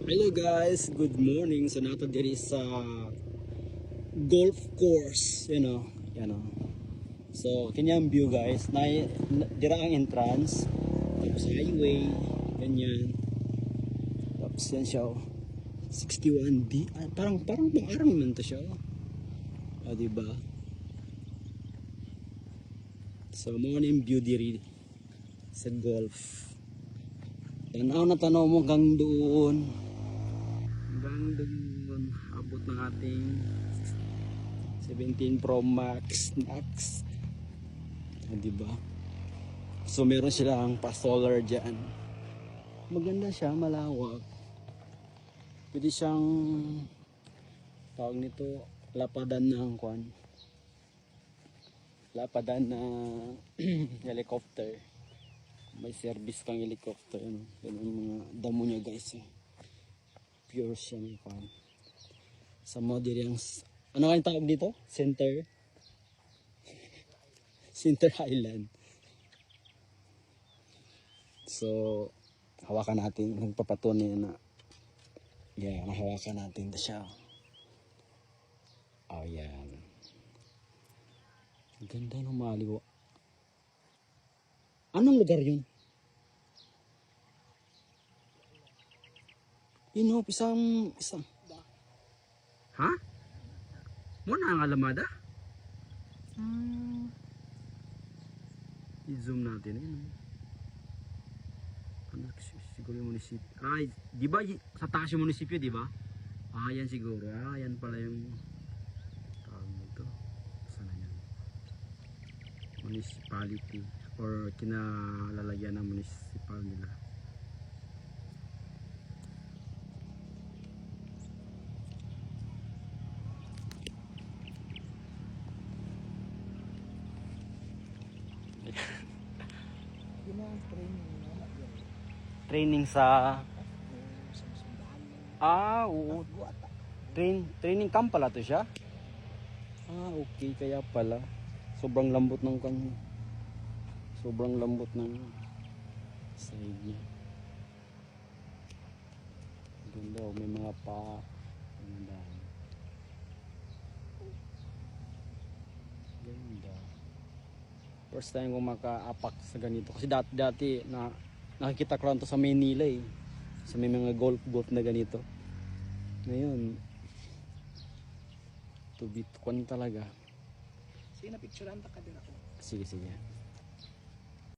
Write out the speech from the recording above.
Hello guys, good morning. So nato diri sa golf course, So kanyang view guys, dira ang entrance, tapos highway, ganyan. Tapos yan siya, 61D. Parang pang-arang man to siya. Diba? So mo na yung view diri sa golf. Tanaw na tanaw mo gang doon. Abot ng ating 17 Pro Max. Diba? So meron silang pa-solar dyan. Maganda siya, malawak. Pwede siyang tawag nito, lapadan ng lapadan na helicopter. May service kang helicopter. Yan ang mga damo niya guys. Pure siya may sa model yung ano kayong tawag dito? Center Island. So hawakan natin, nagpapatunay na hawakan natin na siya. Yan ganda ng maliwa. Anong lugar yun? Isang ha? Muna ang alamada? I-zoom natin siguro yung munisipyo. Di ba sa taas yung munisipyo, di ba? Yan siguro. Yan pala yung tawag nito. Saan na yan? Municipality or kinalalagyan ng municipal nila. Training sa oo. Training camp pala to siya. Okay, kaya pala sobrang lambot ng kanya. Sobrang lambot ng side niya. Ganda, may mga ganda. First time ko maka-apak sa ganito kasi dati na nakikita ko lang to sa Manila sa may mga golf na ganito. Ngayon to beat talaga. Sige na picturean ta ka din ako. Sige